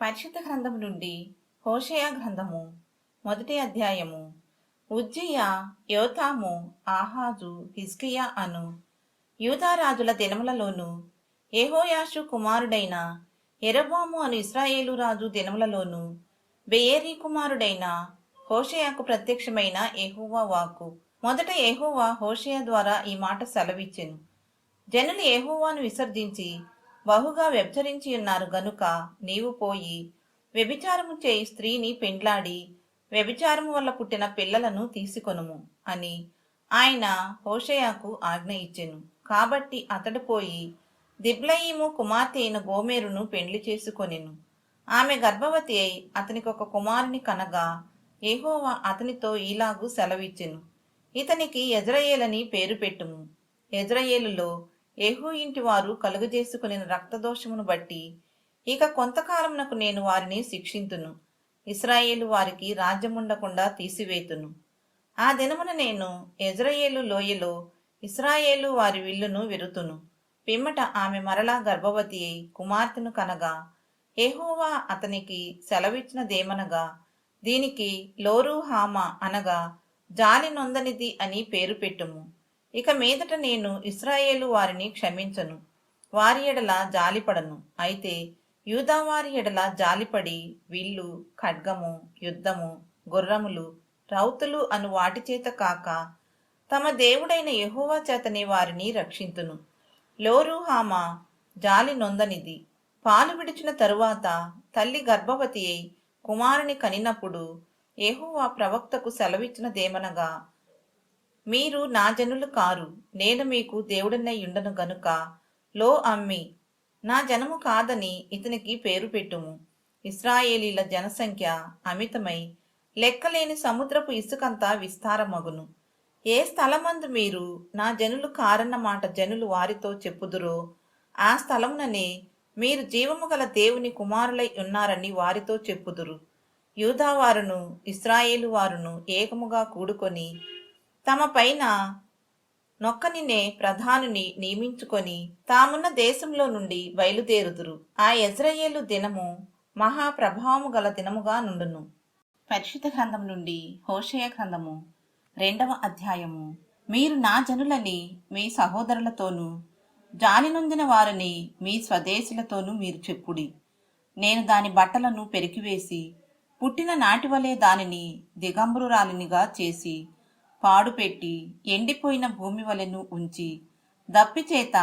పరిశుద్ధ గ్రంథం నుండి హోషేయ గ్రంథము మొదటి అధ్యాయము. ఉజ్జియా, యోతాము, ఆహాజు, హిజ్కియా అను యూదారాజుల దినములలోను, యెహోయాషు కుమారుడైన యెరొబోము అను ఇశ్రాయేలు రాజు దినములలోను బెయేరీ కుమారుడైన హోషేయకు ప్రత్యక్షమైన యెహోవా వాక్కు. మొదట యెహోవా హోషేయ ద్వారా ఈ మాట సెలవిచ్చెను. జనులు యెహోవాను విసర్జించి బహుగా వ్యభిచరించి ఉన్నారు గనుక నీవు పోయి వ్యభిచారము చేయి స్త్రీని పెండ్లాడి వ్యభిచారము వల్ల పుట్టిన పిల్లలను తీసుకొనుము అని ఆయన హోషేయకు ఆజ్ఞ ఇచ్చెను. కాబట్టి అతడు పోయి దిబ్లయీము కుమార్తె అయిన గోమెరును పెండ్లి చేసుకొనెను. ఆమె గర్భవతి అయి అతనికి ఒక కుమారుని కనగా యెహోవా అతనితో ఈలాగు సెలవిచ్చెను, ఇతనికి యెజ్రెయేలని పేరు పెట్టుము. యెజ్రెయేలులో యెహూ ఇంటి వారు కలుగజేసుకుని రక్తదోషమును బట్టి ఇక కొంతకాలమునకు నేను వారిని శిక్షింతును. ఇశ్రాయేలు వారికి రాజ్యముండకుండా తీసివేతును. ఆ దినమున నేను యెజ్రెయేలు లోయలో ఇశ్రాయేలు వారి విల్లును విరుతును. పిమ్మట ఆమె మరలా గర్భవతి అయి కుమార్తెను కనగా యెహోవా అతనికి సెలవిచ్చినదేమనగా, దీనికి లోరుహామా అనగా జాలి నొందనిది అని పేరు పెట్టుము. ఇక మీదట నేను ఇశ్రాయేలు వారిని క్షమించను, వారి ఎడల జాలిపడను. అయితే యూదావారి ఎడల జాలిపడి విల్లు, ఖడ్గము, యుద్ధము, గుర్రములు, రౌతులు అను వాటి చేత కాక తమ దేవుడైన యెహోవా చేతనే వారిని రక్షింతును. లోరుహామా జాలి నొందనిది. పాలు విడిచిన తరువాత తల్లి గర్భవతి అయి కుమారుని కనినప్పుడు యెహోవా ప్రవక్తకు సెలవిచ్చినదేమనగా, మీరు నా జనులు కారు, నేను మీకు దేవుడనై ఉండను గనుక లో అమ్మి నా జనము కాదని ఇతనికి పేరు పెట్టుము. ఇశ్రాయేలీల జనసంఖ్య అమితమై లెక్కలేని సముద్రపు ఇసుకంతా విస్తారమగును. ఏ స్థలమందు మీరు నా జనులు కారన్న మాట జనులు వారితో చెప్పుదురో ఆ స్థలముననే మీరు జీవము గల దేవుని కుమారులై ఉన్నారని వారితో చెప్పుదురు. యూదావారును ఇశ్రాయేలు వారును ఏకముగా కూడుకొని తమ పైన నొక్కనినే ప్రధానిని నియమించుకొని తామున్న దేశంలో నుండి బయలుదేరుదురు. ఆ యెజ్రెయేలు దినము మహాప్రభావము గల దినముగా నుండును. పరిశుద్ధ గ్రంథం నుండి హోషేయ గ్రంథము 2వ అధ్యాయము. మీరు నా జనులని మీ సహోదరులతోనూ జాలి నొందిన వారిని మీ స్వదేశులతోనూ మీరు చెప్పుడి. నేను దాని బట్టలను పెరికివేసి పుట్టిన నాటివలే దానిని దిగంబరురాలినిగా చేసి పాడుపెట్టి ఎండిపోయిన భూమి వలెను ఉంచి దప్పిచేత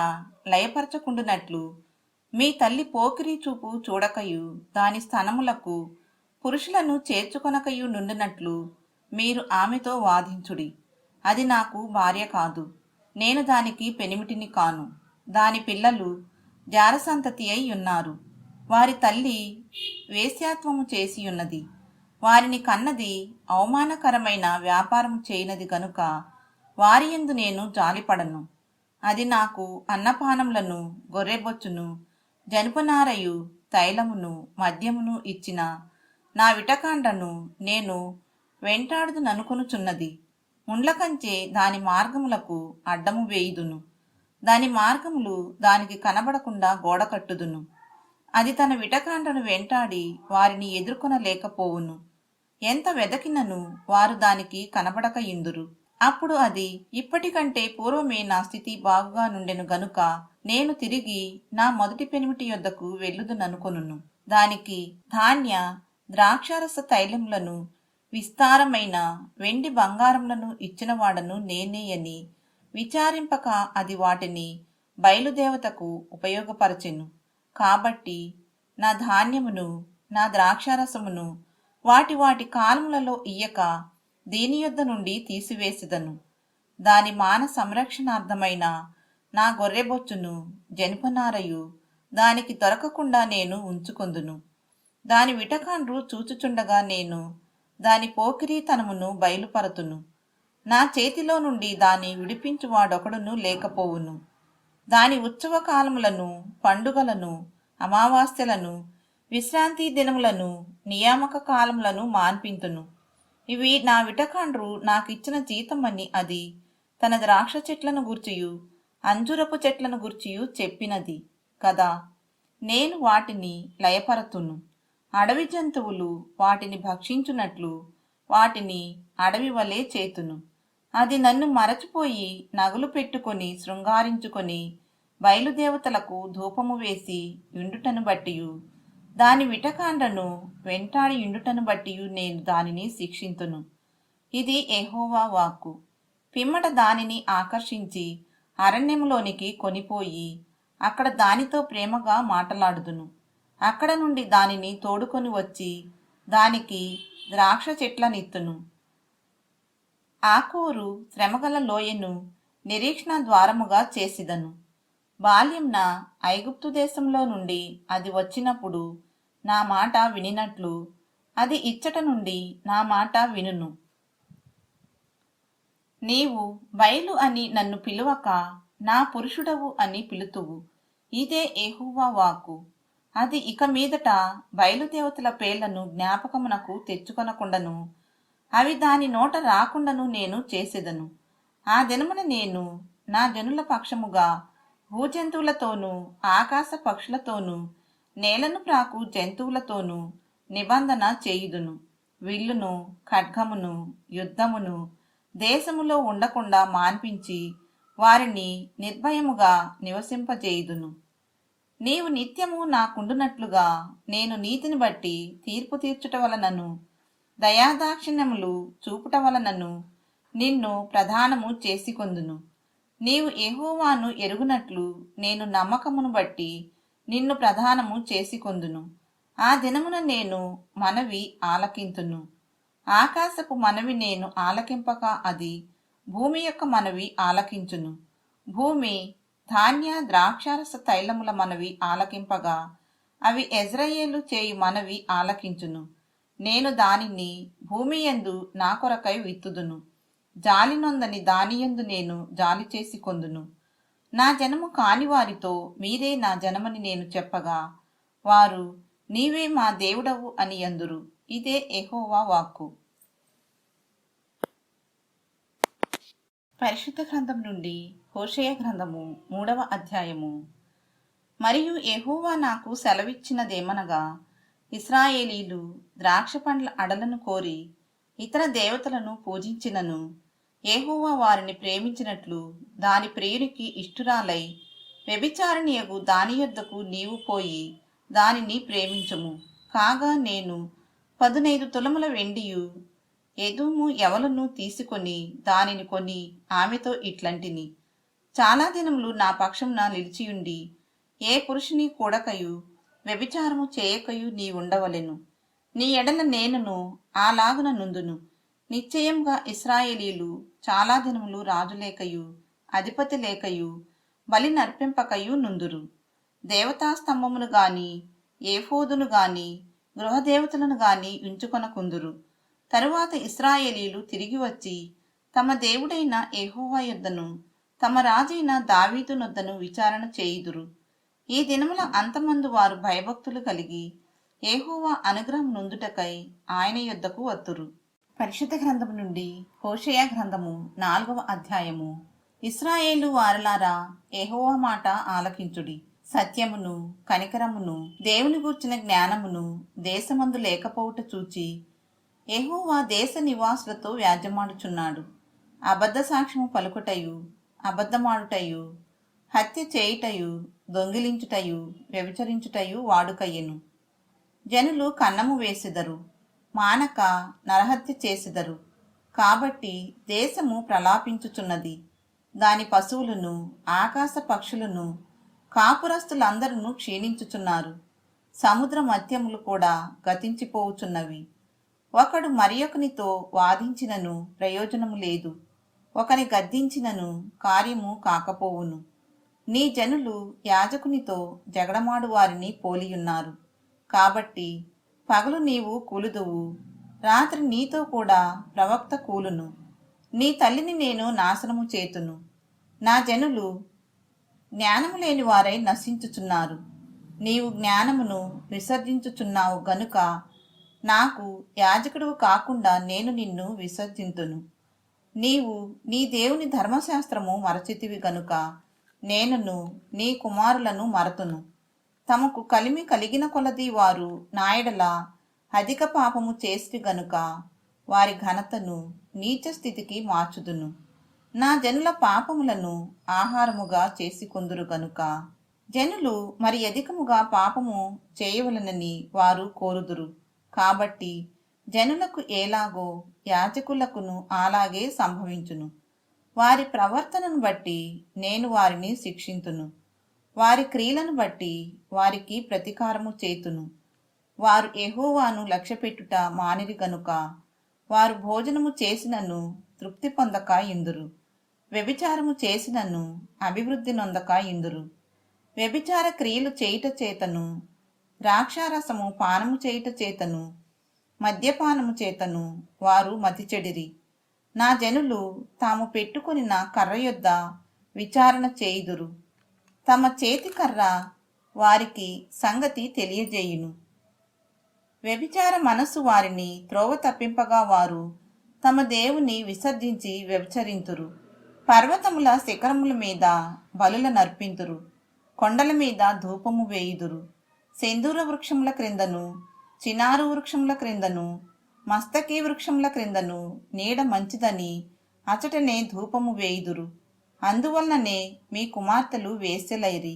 లయపరచకుండునట్లు మీ తల్లి పోకిరీ చూపు చూడకయు దాని స్థనములకు పురుషులను చేర్చుకొనకయు నుండినట్లు మీరు ఆమెతో వాదించుడి. అది నాకు భార్య కాదు, నేను దానికి పెనిమిటిని కాను. దాని పిల్లలు జారసంతతి అయి ఉన్నారు. వారి తల్లి వేశ్యాత్వము చేసి ఉన్నది. వారిని కన్నది అవమానకరమైన వ్యాపారము చేయనది గనుక వారి యందు నేను జాలిపడను. అది నాకు అన్నపానములను, గొర్రెబొచ్చును, జనుపనారయు, తైలమును, మద్యమును ఇచ్చిన నా విటకాండ్రను నేను వెంటాడుదుననుకొనుచున్నది. ముండ్ల కంచె దాని మార్గములకు అడ్డము వేయుదును. దాని మార్గములు దానికి కనబడకుండా గోడ కట్టుదును. అది తన విటకాండ్రను వెంటాడి వారిని ఎదుర్కొనలేకపోవును. ఎంత వెదకినను వారు దానికి కనబడక ఇందురు. అప్పుడు అది ఇప్పటికంటే పూర్వమే నా స్థితి బాగుగా నుండెను గనుక నేను తిరిగి నా మొదటి పెనిమిటి యొద్దకు వెళ్ళుదుననుకొనును. దానికి ధాన్య ద్రాక్షారస తైలములను విస్తారమైన వెండి బంగారములను ఇచ్చినవాడను నేనే అని విచారింపక అది వాటిని బయలుదేవతకు ఉపయోగపరచెను. కాబట్టి నా ధాన్యమును, నా ద్రాక్షారసమును వాటి వాటి కాలములలో ఇయ్యక దీని యొద్ద నుండి తీసివేసిదను. దాని మాన సంరక్షణార్థమైన నా గొర్రెబొచ్చును, జనపనారయు దానికి దొరకకుండా నేను ఉంచుకొందును. దాని విటకాండ్రు చూచుచుండగా నేను దాని పోకిరీతనమును బయలుపరతును. నా చేతిలో నుండి దాన్ని విడిపించువాడొకడును లేకపోవును. దాని ఉత్సవ కాలములను, పండుగలను, అమావాస్యలను, విశ్రాంతి దినములను, నియామక కాలములను మాన్పింతును. ఇవి నా విటకాండ్రు నాకిచ్చిన జీతమని అది తన ద్రాక్ష చెట్లను గూర్చియు అంజురపు చెట్లను గూర్చియు చెప్పినది కదా. నేను వాటిని లయపరతును. అడవి జంతువులు వాటిని భక్షించునట్లు వాటిని అడవి వలె చేతును. అది నన్ను మరచిపోయి నగులు పెట్టుకొని శృంగారించుకొని బయలుదేవతలకు ధూపము వేసి యుండుటను బట్టియు దాని విటకాండను వెంటాడి యుండుటను బట్టియు నేను దానిని శిక్షింతును. ఇది యెహోవా వాక్కు. పిమ్మట దానిని ఆకర్షించి అరణ్యములోనికి కొనిపోయి అక్కడ దానితో ప్రేమగా మాటలాడుదును. అక్కడ నుండి దానిని తోడుకొని వచ్చి దానికి ద్రాక్ష చెట్లనిత్తును. ఆకోరు శ్రమగల లోయను నిరీక్షణ ద్వారముగా చేసిదను. బాల్యంన ఐగుప్తు దేశంలో నుండి అది వచ్చినప్పుడు నా మాట వినినట్లు అది ఇచ్చట నుండి నా మాట వినును. నీవు బయలు అని నన్ను పిలువక నా పురుషుడవు అని పిలుతువు. ఇదే యెహోవా వాక్కు. అది ఇక మీదట బయలుదేవతల పేర్లను జ్ఞాపకమునకు తెచ్చుకొనకుండను, అవి దాని నోట రాకుండాను నేను చేసేదను. ఆ దినమున నేను నా జనుల పక్షముగా భూజంతువులతోనూ ఆకాశ పక్షులతోనూ నేలను ప్రాకు జంతువులతోనూ నిబంధన చేయుదును. విల్లును ఖడ్గమును యుద్ధమును దేశములో ఉండకుండా మాన్పించి వారిని నిర్భయముగా నివసింపజేయుదును. నీవు నిత్యము నాకుండునట్లుగా నేను నీతిని బట్టి తీర్పు తీర్చుట వలనను దయాదాక్షిణ్యములు చూపుట వలనను నిన్ను ప్రధానము చేసుకొందును. నీవు యెహోవాను ఎరుగునట్లు నేను నమ్మకమును బట్టి నిన్ను ప్రధానము చేసుకొందును. ఆ దినమున నేను మనవి ఆలకింతును. ఆకాశపు మనవి నేను ఆలకింపక అది భూమి యొక్క మనవి ఆలకించును. భూమి ధాన్య ద్రాక్షారస తైలముల మనవి ఆలకింపగా అవి ఎజ్రాయేలు చేయు మనవి ఆలకించును. నేను దానిని భూమి యందు నా కొరకై విత్తుదును. జాలి నొందని దానియందు నేను జాలి చేసి కొందును. నా జనము కాని వారితో మీరే నా జనమని నేను చెప్పగా వారు నీవే మా దేవుడవు అని అందురు. ఇదే యెహోవా వాక్కు. పరిశుద్ధ గ్రంథం నుండి హోషేయ గ్రంథము 3వ అధ్యాయము. మరియు యెహోవా నాకు సెలవిచ్చినదేమనగా, ఇశ్రాయేలీలు ద్రాక్ష పండ్ల అడలను కోరి ఇతర దేవతలను పూజించినను యెహోవా వారిని ప్రేమించినట్లు దాని ప్రియునికి ఇష్టురాలై వ్యభిచారిణియగు దాని యొద్దకు నీవు పోయి దానిని ప్రేమించుము. కాగా నేను 15 తులముల వెండియు ఎదూము ఎవలను తీసుకొని దానిని కొని ఆమెతో ఇట్లంటిని, చాలా దినములు నా పక్షంన నిలిచియుండి ఏ పురుషుని కూడకయు వ్యభిచారము చేయకయు నీ ఉండవలెను. నీ ఎడల నేనును అలాగున నుందును. నిశ్చయంగా ఇశ్రాయేలీలు చాలా దినములు రాజు లేకయు అధిపతి లేకయు బలి నర్పింపకయు నుందురు. దేవతాస్తంభమును గాని ఏఫోదును గాని గృహదేవతలను గాని ఉంచుకొనకుందురు. తరువాత ఇశ్రాయేలీలు తిరిగి వచ్చి తమ దేవుడైన యెహోవా యొద్దను తమ రాజైన దావీదు నొద్దను విచారణ చేయుదురు. ఈ దినముల అంతమందు వారు భయభక్తులు కలిగి యెహోవా అనుగ్రహం నొందుటకై ఆయన యొద్దకు వత్తురు. పరిశుద్ధ గ్రంథం నుండి హోషేయ గ్రంథము 4వ అధ్యాయము. ఇశ్రాయేలు వారలారా, యెహోవా మాట ఆలకించుడి. సత్యమును కనికరమును దేవుని గూర్చిన జ్ఞానమును దేశమందు లేకపోవుట చూచి యెహోవా దేశ నివాసులతో వ్యాజ్యమాడుచున్నాడు. అబద్ధ సాక్ష్యము పలుకుటయు అబద్ధమాడుటయు హత్య చేయుటయు దొంగిలించుటయు వ్యభిచరించుటయు వాడుకయ్యెను. జనులు కన్నము వేసెదరు, మానక నరహత్య చేసెదరు. కాబట్టి దేశము ప్రలాపించుచున్నది. దాని పశువులను ఆకాశ పక్షులను కాపురస్తులందరూ క్షీణించుచున్నారు. సముద్ర మత్యములు కూడా గతించిపోవుచున్నవి. ఒకడు మరియొకనితో వాదించినను ప్రయోజనము లేదు, ఒకని గద్దించినను కార్యము కాకపోవును. నీ జనులు యాజకునితో జగడమాడు వారిని పోలియున్నారు. కాబట్టి పగలు నీవు కూలుదువు, రాత్రి నీతో కూడా ప్రవక్త కూలును. నీ తల్లిని నేను నాశనము చేతును. నా జనులు జ్ఞానము లేని వారై నశించుచున్నారు. నీవు జ్ఞానమును విసర్జించుచున్నావు గనుక నాకు యాజకుడు కాకుండా నేను నిన్ను విసర్జింతును. నీవు నీ దేవుని ధర్మశాస్త్రము మరచితివి గనుక నేనును నీ కుమారులను మరతును. తమకు కలిమి కలిగిన కొలది వారు నాయడల అధిక పాపము చేసి గనుక వారి ఘనతను నీచ స్థితికి మార్చుదును. నా జనుల పాపములను ఆహారముగా చేసుకొందురు గనుక జనులు మరి అధికముగా పాపము చేయవలనని వారు కోరుదురు. కాబట్టి జనులకు ఎలాగో యాజకులకును అలాగే సంభవించును. వారి ప్రవర్తనను బట్టి నేను వారిని శిక్షింతును. వారి క్రియలను బట్టి వారికి ప్రతీకారము చేతును. వారు యెహోవాను లక్ష్యపెట్టుట మానిరి గనుక వారు భోజనము చేసినను తృప్తి పొందక ఇందురు. వ్యభిచారము చేసినను అభివృద్ధి నొందక ఇందురు. వ్యభిచార క్రియలు చేయుట చేతను, ద్రాక్షారసము పానము చేయుట చేతను, మద్యపానము చేతను వారు మతిచెడిరి. నా జనులు తాము పెట్టుకొనిన కర్ర యొద్ద విచారణ చేయుదురు. తమ చేతి కర్ర వారికి సంగతి తెలియజేయును. వ్యభిచార మనస్సు వారిని త్రోవ తప్పింపగా వారు తమ దేవుని విసర్జించి వ్యభిచరింతురు. పర్వతముల శిఖరముల మీద బలుల నర్పింతురు. కొండల మీద ధూపము వేయుదురు. సెందూర వృక్షముల క్రిందను, చినారు వృక్షముల క్రిందను, మస్తకి వృక్షముల క్రిందను నీడ మంచిదని అచటనే ధూపము వేయుదురు. అందువలననే మీ కుమార్తెలు వేశ్యలైరి,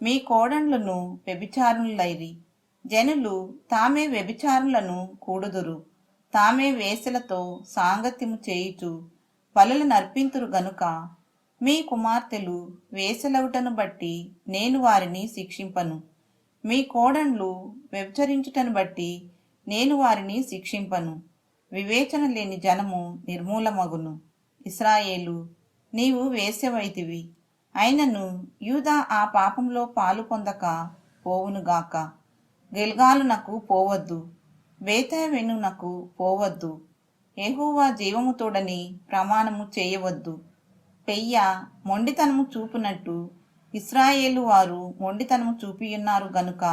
మీ కోడండ్లను వ్యభిచారులైరి. జనులు తామే వ్యభిచారులను కూడుదురు, తామే వేశ్యలతో సాంగత్యము చేయుచు బలుల నర్పింతురు గనుక మీ కుమార్తెలు వేశ్యలవుటను బట్టి నేను వారిని శిక్షింపను. మీ కోడండ్లు వ్యభిచరించుటను బట్టి నేను వారిని శిక్షింపను. వివేచన లేని జనము నిర్మూలమగును. ఇశ్రాయేలు, నీవు వేశ్యవైతివి, అయినను యూదా ఆ పాపంలో పాలు పొందక పోవునుగాక. గిల్గాలునకు పోవద్దు, బేతవెనునకు పోవద్దు. యెహోవా జీవము తోడని ప్రమాణము చేయవద్దు. పెయ్య మొండితనము చూపునట్టు ఇశ్రాయేలు వారు మొండితనము చూపియున్నారు గనుక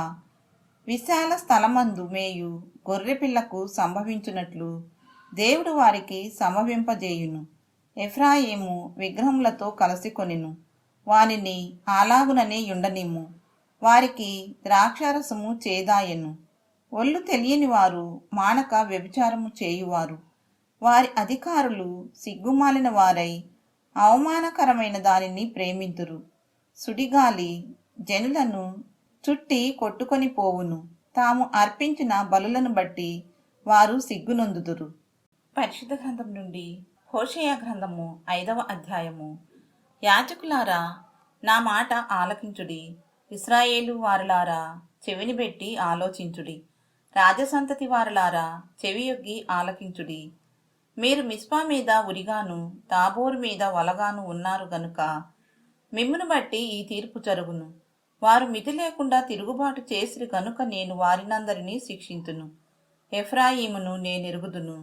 విశాల స్థలమందు మేయు గొర్రెపిల్లకు సంభవించునట్లు దేవుడు వారికి సంభవింపజేయును. ఎఫ్రాయిము విగ్రహములతో కలసికొనిను, వానిని అలాగుననే యుండనిమ్ము. వారికి ద్రాక్షారసము చేదాయను. ఒళ్ళు తెలియని వారు మానక వ్యభిచారము చేయువారు. వారి అధికారులు సిగ్గుమాలిన వారై అవమానకరమైన దానిని ప్రేమింతురు. సుడిగాలి జనులను చుట్టి కొట్టుకొని పోవును. తాము అర్పించిన బలులను బట్టి వారు సిగ్గునొందుదురు. పరిశుద్ధ గ్రంథం నుండి హోషేయ గ్రంథము 5వ అధ్యాయము. యాజకులారా, నా మాట ఆలకించుడి. ఇశ్రాయేలు వారులారా, చెవిని పెట్టి ఆలోచించుడి. రాజసంతతి వారులారా, చెవియొగ్గి ఆలకించుడి. మీరు మిస్పా మీద ఉరిగాను, తాబోరు మీద వలగాను ఉన్నారు గనుక మిమ్మును బట్టి ఈ తీర్పు జరుగును. వారు మితి లేకుండా తిరుగుబాటు చేసిరి గనుక నేను వారినందరినీ శిక్షింతును. ఎఫ్రాయిమును నేనెరుగుదును,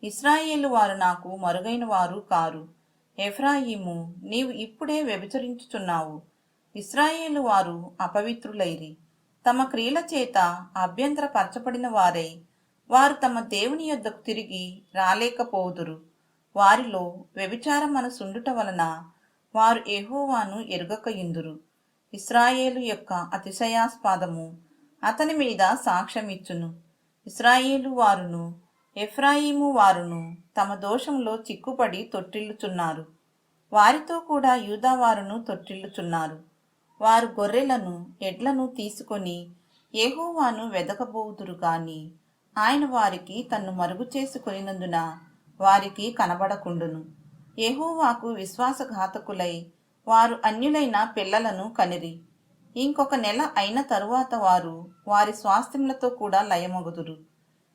ఇశ్రాయేలు వారు నాకు మరుగైన వారు కారు. ఎఫ్రాయిము, నీవు ఇప్పుడే వ్యభిచరించుచున్నావు. ఇశ్రాయేలు వారు అపవిత్రులైరి, తమ క్రియల చేత అభ్యంతరపరచబడిన వారై వారు తమ దేవుని యొద్దకు తిరిగి రాలేకపోదురు. వారిలో వ్యభిచార మనసుండుట వలన వారు యెహోవాను ఎరుగకయుందురు. ఇశ్రాయేలు యొక్క అతిశయాస్పదము అతని మీద సాక్ష్యమిచ్చును. ఇశ్రాయేలు వారును ఎఫ్రాయిము వారును తమ దోషంలో చిక్కుపడి తొట్టిల్లుచున్నారు. వారితో కూడా యూదా వారును తొట్టిల్లుచున్నారు. వారు గొర్రెలను ఎడ్లను తీసుకొని యెహోవాను వెదకబోదురు గాని ఆయన వారికి తన్ను మరుగు చేసుకొనినందున వారికి కనబడకుండును. యెహోవాకు విశ్వాసఘాతకులై వారు అన్యులైన పిల్లలను కనిరి. ఇంకొక నెల అయిన తరువాత వారు వారి స్వాస్థ్యములతో కూడా లయమగుదురు.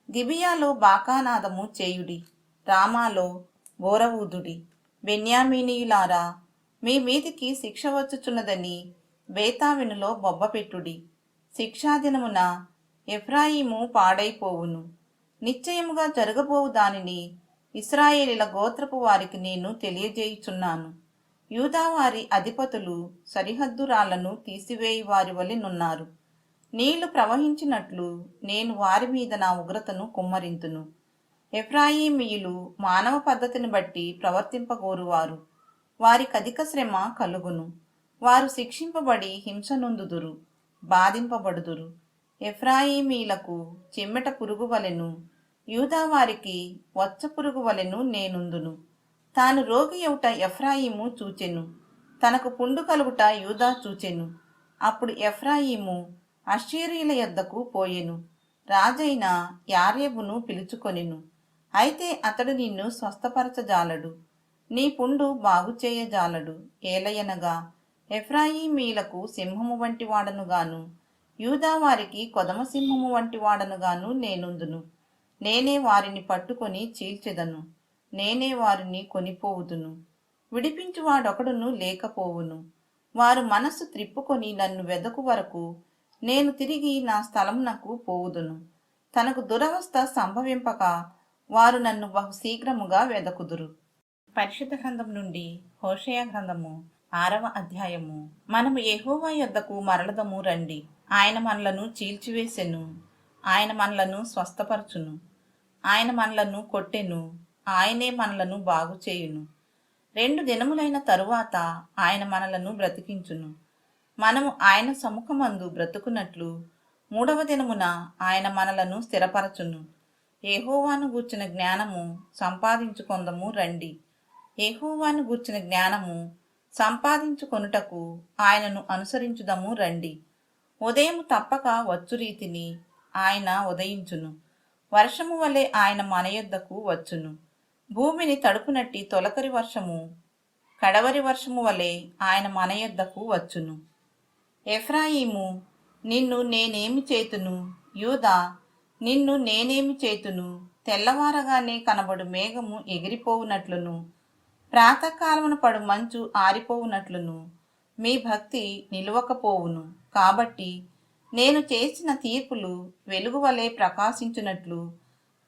గిబియాలో బాకానాదము చేయుడి, రామాలో బోరవూదుడి. బెన్యామీనీయులారా, మీ మీదికి శిక్ష వచ్చుచున్నదని బేతావెనులో బొబ్బపెట్టుడి. శిక్షాదినమున ఎఫ్రాయిము పాడైపోవును. నిశ్చయముగా జరగబోవు దానిని ఇశ్రాయేలీల గోత్రపు వారికి నేను తెలియజేయుచున్నాను. యూదావారి అధిపతులు సరిహద్దు రాళ్లను తీసివేయి వారి వలెనున్నారు. నీళ్లు ప్రవహించినట్లు నేను వారి మీద నా ఉగ్రతను కుమ్మరింతును. ఎఫ్రాయిమీయులు మానవ పద్ధతిని బట్టి ప్రవర్తింపగోరువారు. వారికధిక శ్రమ కలుగును. వారు శిక్షింపబడి హింస నొందుదురు. బాధింపబడుదురు. ఎఫ్రాయిమీలకు చెమ్మెట పురుగు వలెను, యూదా వారికి వచ్చ పురుగు వలెను నేనుందును. తాను రోగి అవుట ఎఫ్రాయిము చూచెను, తనకు పుండు కలుగుట యూదా చూచెను. అప్పుడు ఎఫ్రాయిము అశ్షూరీయుల యొద్దకు పోయెను, రాజైన యారేబును పిలుచుకొనెను. అయితే అతడు నిన్ను స్వస్థపరచజాలడు, నీ పుండు బాగుచేయజాలడు. ఏలయనగా ఎఫ్రాయిమీలకు సింహము వంటి వాడనుగాను, యూదా వారికి కొదమ సింహము వంటి వాడనుగాను నేనుందును. నేనే వారిని పట్టుకొని చీల్చెదను, నేనే వారిని కొనిపోవుదును. విడిపించువాడొకడును లేకపోవును. వారు మనస్సు త్రిప్పుకొని నన్ను వెదకు వరకు నేను తిరిగి నా స్థలమునకు పోవుదును. తనకు దురవస్థ సంభవింపక వారు నన్ను బహు శీఘ్రముగా వెదకుదురు. పరిశుద్ధ గ్రంథం నుండి హోషేయ గ్రంథము 6వ అధ్యాయము. మనము యెహోవా యొద్దకు మరలదము రండి. ఆయన మనలను చీల్చివేసెను, ఆయన మనలను స్వస్థపరచును. ఆయన మనలను కొట్టెను, ఆయనే మనలను బాగుచేయును. 2 దినములైన తరువాత ఆయన మనలను బ్రతికించును. మనము ఆయన సముఖమందు బ్రతుకున్నట్లు 3వ దినమున ఆయన మనలను స్థిరపరచును. యెహోవాను గూర్చిన జ్ఞానము సంపాదించుకొందము రండి. యెహోవాను గూర్చిన జ్ఞానము సంపాదించుకొనుటకు ఆయనను అనుసరించుదము రండి. ఉదయము తప్పక వచ్చు రీతిని ఆయన ఉదయించును, వర్షము వలె ఆయన మన యొద్దకు వచ్చును. భూమిని తడుపునట్టి తొలకరి వర్షము, కడవరి వర్షము వలె ఆయన మన యొద్దకు వచ్చును. ఎఫ్రాయిము, నిన్ను నేనేమి చేతును? యూదా, నిన్ను నేనేమి చేతును? తెల్లవారగానే కనబడు మేఘము ఎగిరిపోవునట్లును, ప్రాతకాలమున పడు మంచు ఆరిపోవునట్లును మీ భక్తి నిలువకపోవును. కాబట్టి నేను చేసిన తీర్పులు వెలుగు వలె ప్రకాశించునట్లు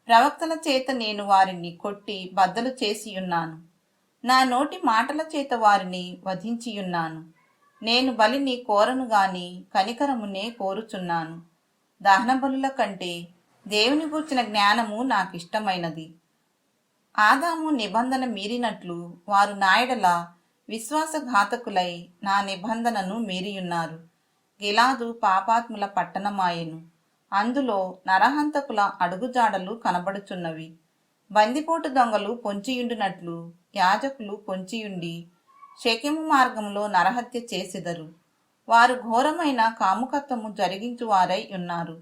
ప్రవక్తల చేత నేను వారిని కొట్టి బద్దలు చేసియున్నాను. నా నోటి మాటల చేత వారిని వధించియున్నాను. నేను బలిని కోరను గాని కనికరమునే కోరుచున్నాను. దహన బలుల కంటే దేవుని గూర్చిన జ్ఞానము నాకిష్టమైనది. ఆదాము నిబంధన మీరినట్లు వారు నాయడల విశ్వాసఘాతకులై నా నిబంధనను మీరియున్నారు. గిలాదు పాపాత్ముల పట్టణమాయెను, అందులో నరహంతకుల అడుగుజాడలు కనబడుచున్నవి. బందిపోటు దొంగలు పొంచియుండునట్లు యాజకులు పొంచియుండి షెకెము మార్గంలో నరహత్య చేసెదరు. వారు ఘోరమైన కాముకత్వము జరిగించువారై ఉన్నారు.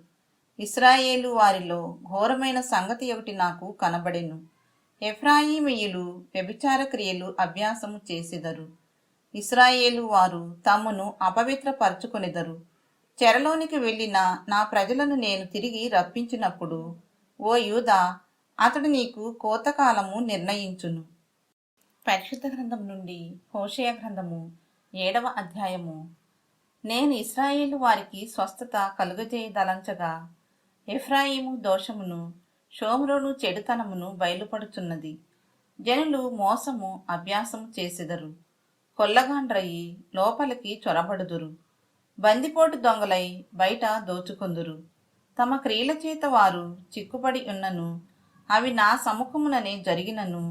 ఇశ్రాయేలు వారిలో ఘోరమైన సంగతి ఒకటి నాకు కనబడెను. ఎఫ్రాయిమీయులు వ్యభిచార క్రియలు అభ్యాసము చేసెదరు. ఇశ్రాయేలు వారు తమను అపవిత్రపరచుకొనెదరు. చెరలోనికి వెళ్ళిన నా ప్రజలను నేను తిరిగి రప్పించినప్పుడు, ఓ యూదా, అతడు నీకు కోతకాలము నిర్ణయించును. పరిశుద్ధ గ్రంథం నుండి హోషేయ గ్రంథము 7వ అధ్యాయము. నేను ఇశ్రాయేలు వారికి స్వస్థత కలుగజేయదలంచగా ఎఫ్రాయిము దోషమును, షోమ్రోను చెడుతనమును బయలుపడుచున్నది. జనులు మోసము అభ్యాసము చేసెదరు, కొల్లగాండ్రయి లోపలికి చొరబడుదురు. బందిపోటు దొంగలై బయట దోచుకొందురు. తమ క్రియల చేత వారు చిక్కుపడి ఉన్నను, అవి నా సముఖముననే జరిగినను,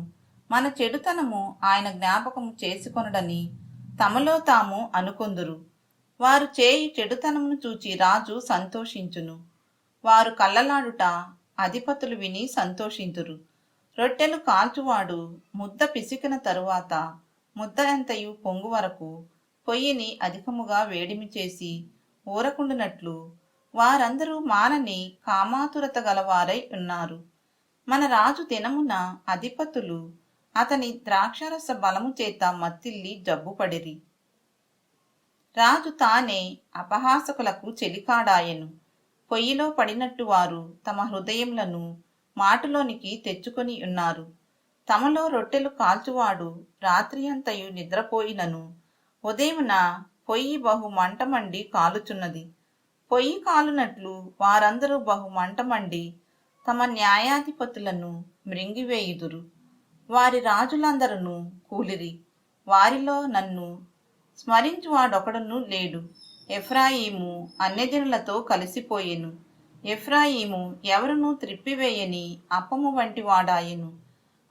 మన చెడుతనము ఆయన జ్ఞాపకము చేసుకొనడని తమలో తాము అనుకొందురు. వారు చేయి చెడుతనమును చూచి రాజు సంతోషించును. వారు కళ్ళలాడుట అధిపతులు విని సంతోషింతురు. రొట్టెలు కాల్చువాడు ముద్ద పిసికిన తరువాత ముద్ద ఎంతయు పొంగు వరకు పొయ్యిని అధికముగా వేడిమి చేసి ఊరకుండునట్లు వారందరూ మానని కామాతురత గలవారై ఉన్నారు. మన రాజు దినమున అధిపతులు అతని ద్రాక్షరస బలము చేత మత్తిల్లి జబ్బుపడిరి. రాజు తానే అపహాసకులకు చెలికాడాయెను. పొయ్యిలో పడినట్టు వారు తమ హృదయములను మాటులోనికి తెచ్చుకొని ఉన్నారు. తమలో రొట్టెలు కాల్చువాడు రాత్రి అంతయు నిద్రపోయినను ఉదయమున పొయ్యి బహు మంటమండి కాలుచున్నది. పొయ్యి కాలునట్లు వారందరూ బహు మంటమండి తమ న్యాయాధిపతులను మృంగివేయుదురు. వారి రాజులందరూ కూలిరి, వారిలో నన్ను స్మరించువాడొకడును లేడు. ఎఫ్రాయిము అన్యజనులతో కలిసిపోయెను. ఎఫ్రాయిము ఎవరునూ త్రిప్పివేయని అప్పము వంటి వాడాయెను.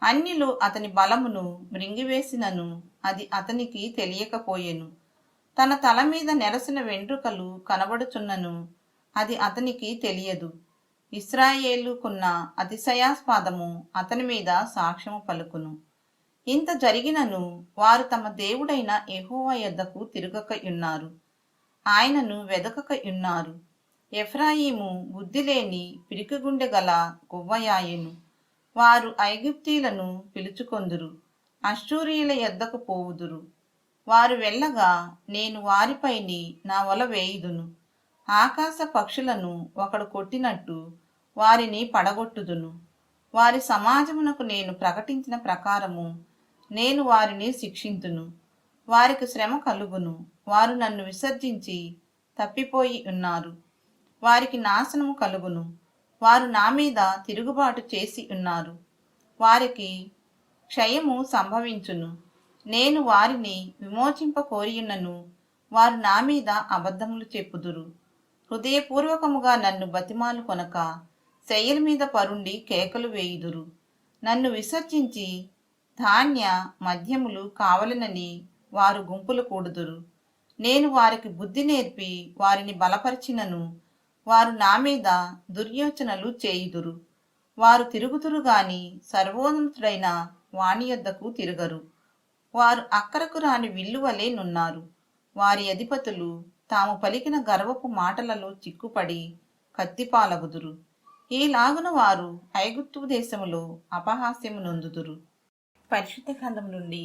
అన్యులు అతని బలమును మృంగివేసినను అది అతనికి తెలియకపోయెను. తన తల మీద నెరసిన వెంట్రుకలు కనబడుచున్నను అది అతనికి తెలియదు. ఇశ్రాయేలుకున్న అతిశయాస్పదము అతని మీద సాక్ష్యము పలుకును. ఇంత జరిగినను వారు తమ దేవుడైన యెహోవా యొద్దకు తిరుగక యున్నారు, ఆయనను వెదకక యున్నారు. ఎఫ్రాయిము బుద్ధిలేని పిరికిగుండె గల గువ్వయాయెను. వారు ఐగుప్తీయులను పిలుచుకొందురు, అష్షూరీయుల యొద్దకు పోవుదురు. వారు వెళ్ళగా నేను వారిపైని నా వల వేయుదును. ఆకాశ పక్షులను ఒకడు కొట్టినట్టు వారిని పడగొట్టుదును. వారి సమాజమునకు నేను ప్రకటించిన ప్రకారము నేను వారిని శిక్షింతును. వారికి శ్రమ కలుగును. వారు నన్ను విసర్జించి తప్పిపోయి ఉన్నారు. వారికి నాశనము కలుగును. వారు నా మీద తిరుగుబాటు చేసి ఉన్నారు. వారికి క్షయము సంభవించును. నేను వారిని విమోచింప కోరియున్నను వారు నా మీద అబద్ధములు చెప్పుదురు. హృదయపూర్వకముగా నన్ను బతిమాలు కొనక శయ్యల మీద పరుండి కేకలు వేయుదురు. నన్ను విసర్జించి ధాన్య మద్యములు కావలనని వారు గుంపులు కూడుదురు. నేను వారికి బుద్ధి నేర్పి వారిని బలపరిచినను వారు నా మీద దుర్యోచనలు చేయుదురు. వారు తిరుగుదురు గాని సర్వోన్నతుడైన వాని యొద్దకు తిరగరు. వారు అక్కరకు రాని విల్లువలే నున్నారు. వారి అధిపతులు తాము పలికిన గర్వపు మాటలలో చిక్కుపడి కత్తిపాలగుదురు. ఈలాగున వారు ఐగుప్తు దేశములో అపహాస్యము నొందుదురు. పరిశుద్ధ గ్రంథం నుండి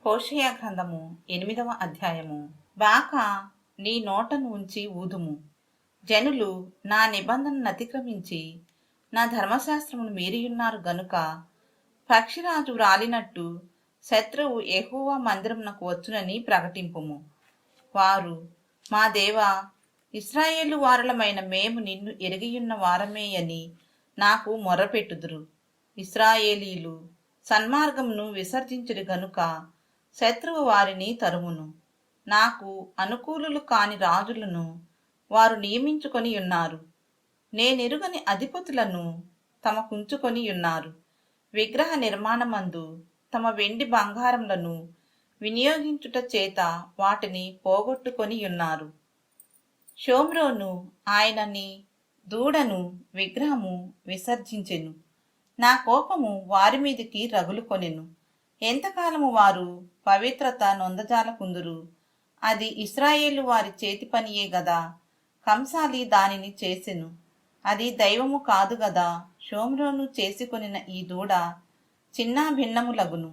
హోషేయ గ్రంథము 8వ అధ్యాయము. బాకా నీ నోటను ఉంచి ఊదుము. జనులు నా నిబంధనను అతిక్రమించి నా ధర్మశాస్త్రమును మీరియున్నారు గనుక పక్షిరాజు రాలినట్టు శత్రువు యెహోవా మందిరమునకు వచ్చునని ప్రకటింపుము. వారు, మా దేవా, ఇశ్రాయేలు వారలమైన మేము నిన్ను ఎరిగియున్న వారమే అని నాకు మొర్రపెట్టుదురు. ఇశ్రాయేలీలు సన్మార్గమును విసర్జించుడు గనుక శత్రువు వారిని తరుమును. నాకు అనుకూలులు కాని రాజులను వారు నియమించుకొని ఉన్నారు. నేనెరుగని అధిపతులను తమకుంచుకొని ఉన్నారు. విగ్రహ నిర్మాణమందు తమ వెండి బంగారములను వినియోగించుట చేత వాటిని పోగొట్టుకొని ఉన్నారు. షోమ్రోను ఆయనని దూడను విగ్రహము విసర్జించెను. నా కోపము వారి మీదికి రగులుకొనెను. ఎంతకాలము వారు పవిత్రత నొందజాలకుందురు? అది ఇశ్రాయేలు వారి చేతి పనియే గదా. కంసాలి దానిని చేసెను, అది దైవము కాదు గదా. షోమ్రోను చేసుకొనిన ఈ దూడ చిన్న భిన్నములగును.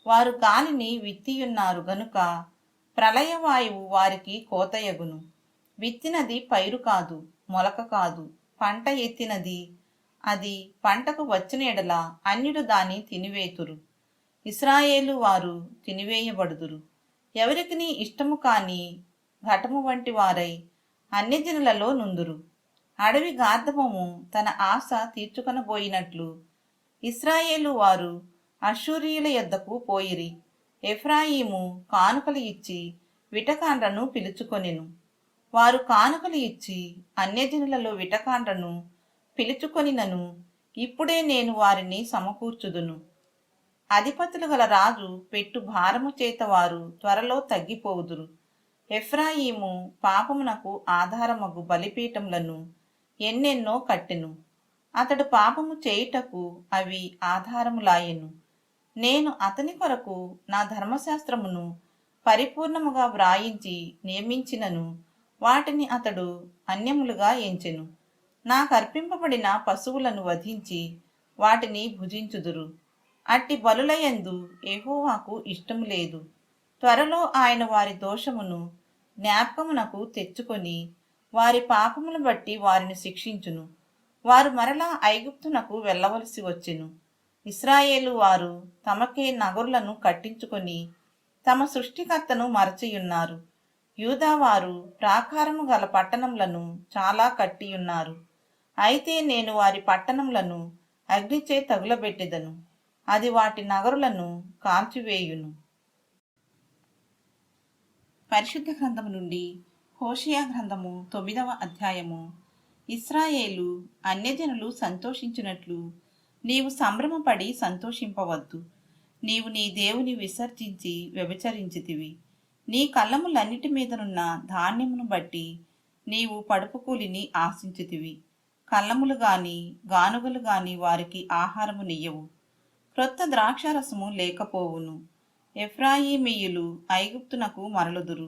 వారు గాలిని విత్తియున్నారు గనుక ప్రళయవాయువు వారికి కోతయగును. విత్తినది పైరు కాదు, మొలక కాదు, పంట ఎత్తినది. అది పంటకు వచ్చిన ఎడల అన్యుడు దాన్ని తినివేతురు. ఇశ్రాయేలు వారు తినివేయబడుదురు. ఎవరికి ఇష్టము కాని ఘటము వంటి వారై అన్యజనులలో నుందురు. అడవి గార్ధమము తన ఆశ తీర్చుకొనబోయినట్లు ఇశ్రాయేలు వారు అష్షూరీయుల యొద్దకు పోయిరి. ఎఫ్రాయిము కానుకలు ఇచ్చి విటకాండ్రను పిలుచుకొనెను. వారు కానుకలు ఇచ్చి అన్యజనులలో విటకాండ్రను పిలుచుకొనినను ఇప్పుడే నేను వారిని సమకూర్చుదును. అధిపతులు గల రాజు పెట్టు భారము చేత వారు త్వరలో తగ్గిపోవుదురు. ఎఫ్రాయిము పాపమునకు ఆధారమగు బలిపీఠములను ఎన్నెన్నో కట్టెను. అతడు పాపము చేయుటకు అవి ఆధారములాయెను. నేను అతని కొరకు నా ధర్మశాస్త్రమును పరిపూర్ణముగా వ్రాయించి నియమించినను వాటిని అతడు అన్యములుగా ఎంచెను. నాకర్పింపబడిన పశువులను వధించి వాటిని భుజించుదురు. అట్టి బలులయందు యెహోవాకు ఇష్టము లేదు. త్వరలో ఆయన వారి దోషమును జ్ఞాపకమునకు తెచ్చుకొని వారి పాపమును బట్టి వారిని శిక్షించును. వారు మరలా ఐగుప్తునకు వెళ్ళవలసి వచ్చెను. ఇశ్రాయేలు వారు తమకే నగరులను కట్టించుకొని తమ సృష్టికర్తను మరచియున్నారు. యూదావారు ప్రాకారము గల పట్టణములను చాలా కట్టియున్నారు. అయితే నేను వారి పట్టణములను అగ్నిచే తగులబెట్టెదను, అది వాటి నగరులను కాల్చివేయును. పరిశుద్ధ గ్రంథము నుండి హోషేయ గ్రంథము 9వ అధ్యాయము. ఇశ్రాయేలు అన్యజనులు సంతోషించినట్లు నీవు సంభ్రమపడి సంతోషింపవద్దు. నీవు నీ దేవుని విసర్జించి వ్యభిచరించితివి. నీ కళ్ళములన్నిటి మీదనున్న ధాన్యమును బట్టి నీవు పడుపు కూలిని ఆశించితివి. కళ్ళములు గాని గానుగలు గాని వారికి ఆహారము నియ్యవు. క్రొత్త ద్రాక్షారసము లేకపోవును. ఎఫ్రాయిమీయులు ఐగుప్తునకు మరలుదురు.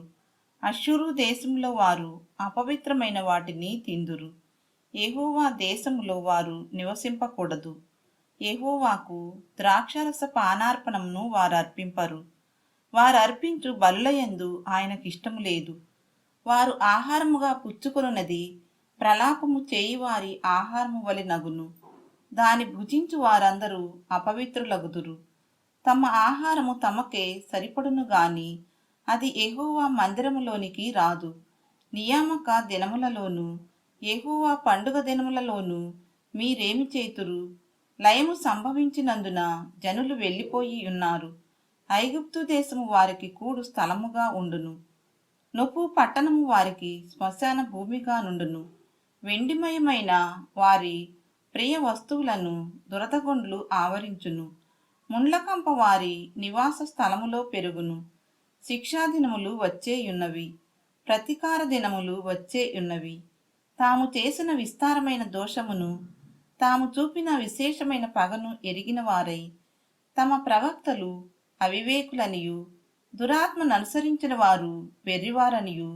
అష్షూరు దేశంలో వారు అపవిత్రమైన వాటిని తిందురు. యెహోవా దేశములో వారు నివసింపకూడదు. యెహోవాకు ద్రాక్షారస పానార్పణమును వారర్పింపరు. వారర్పించు బలులయందు ఆయనకిష్టము లేదు. వారు ఆహారముగా పుచ్చుకొనున్నది ప్రలాపము చేయువారి ఆహారము వలె నగును. దాని భుజించు వారందరూ అపవిత్రులగుదురు. తమ ఆహారము తమకే సరిపడును గాని అది యెహోవా మందిరములోనికి రాదు. నియామక దినములలోను యెహోవా పండుగ దినములలోను మీరేమి చేతురు? లయము సంభవించినందున జనులు వెళ్ళిపోయి ఉన్నారు. ఐగుప్తు దేశము వారికి కూడు స్థలముగా ఉండును. నొప్పు పట్టణము వారికి శ్మశాన భూమిగా నుండును. వెండిమయమైన వారి ప్రియ వస్తువులను దురదగొండ్లు ఆవరించును. ముండ్లకంప వారి నివాస స్థలములో పెరుగును. శిక్షాదినములు వచ్చేయున్నవి, ప్రతీకార దినములు వచ్చేయున్నవి. తాము చేసిన విస్తారమైన దోషమును, తాము చూపిన విశేషమైన పగను ఎరిగిన వారై తమ ప్రవక్తలు అవివేకులనియు దురాత్మను అనుసరించిన వారు వెర్రివారనియు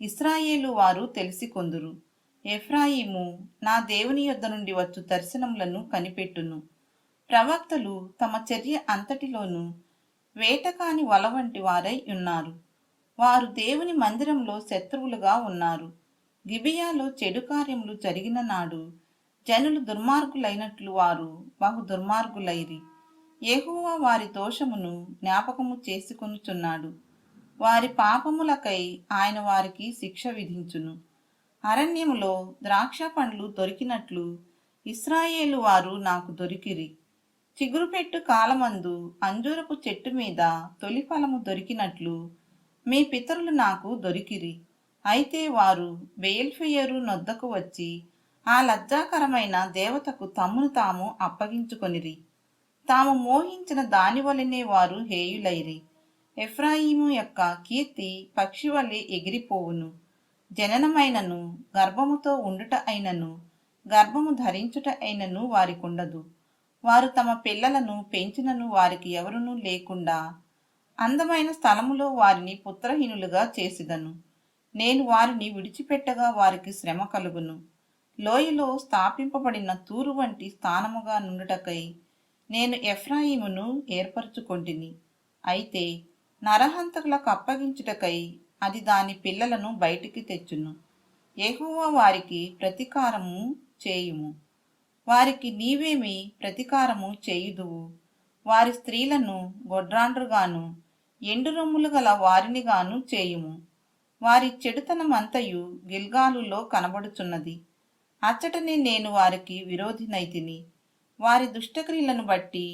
ఇశ్రాయేలు వారు తెలిసి కొందురు. ఎఫ్రాయిము నా దేవుని యొద్ద నుండి వచ్చు దర్శనములను కనిపెట్టును. ప్రవక్తలు తమ చర్య అంతటిలోనూ వేటకాని వల వంటి వారై ఉన్నారు. వారు దేవుని మందిరంలో శత్రువులుగా ఉన్నారు. గిబియాలో చెడు కార్యములు జరిగిన నాడు జనులు దుర్మార్గులైనట్లు వారు బహు దుర్మార్గులైరి. యెహోవా వారి దోషమును జ్ఞాపకము చేసుకొనుచున్నాడు. వారి పాపములకై ఆయన వారికి శిక్ష విధించును. అరణ్యములో ద్రాక్ష పండ్లు దొరికినట్లు ఇశ్రాయేలు వారు నాకు దొరికిరి. చిగురుపెట్టు కాలమందు అంజూరపు చెట్టు మీద తొలి ఫలము దొరికినట్లు మీ పితరులు నాకు దొరికిరి. అయితే వారు బెయల్ఫెయోరు నొద్దకు వచ్చి ఆ లజ్జాకరమైన దేవతకు తమ్మును తాము అప్పగించుకొనిరి. తాము మోహించిన దాని వలనే వారు హేయులైరి. ఎఫ్రాయిము యొక్క కీర్తి పక్షి వలె ఎగిరిపోవును. జననమైనను గర్భముతో ఉండుట అయినను గర్భము ధరించుట అయినను వారికుండదు. వారు తమ పిల్లలను పెంచినను వారికి ఎవరునూ లేకుండా అందమైన స్థలములో వారిని పుత్రహీనులుగా చేసిదను. నేను వారిని విడిచిపెట్టగా వారికి శ్రమ కలుగును. లోయలో స్థాపింపబడిన తూరు వంటి స్థానముగా నుండుటకై నేను ఎఫ్రాయిమును ఏర్పరచుకొంటిని. అయితే నరహంతకులకు అప్పగించుటకై అది దాని పిల్లలను బయటికి తెచ్చును. యెహోవా వారికి ప్రతీకారము చేయుము. వారికి నీవేమి ప్రతీకారము చేయుదువు? వారి స్త్రీలను గొడ్రాండ్రుగాను ఎండు రొమ్ములు గల వారినిగాను చేయుము. వారి చెడుతనమంతయు గిల్గాలులో కనబడుచున్నది. అచ్చటనే నేను వారికి విరోధినైతిని. వారి దుష్టక్రియలను బట్టి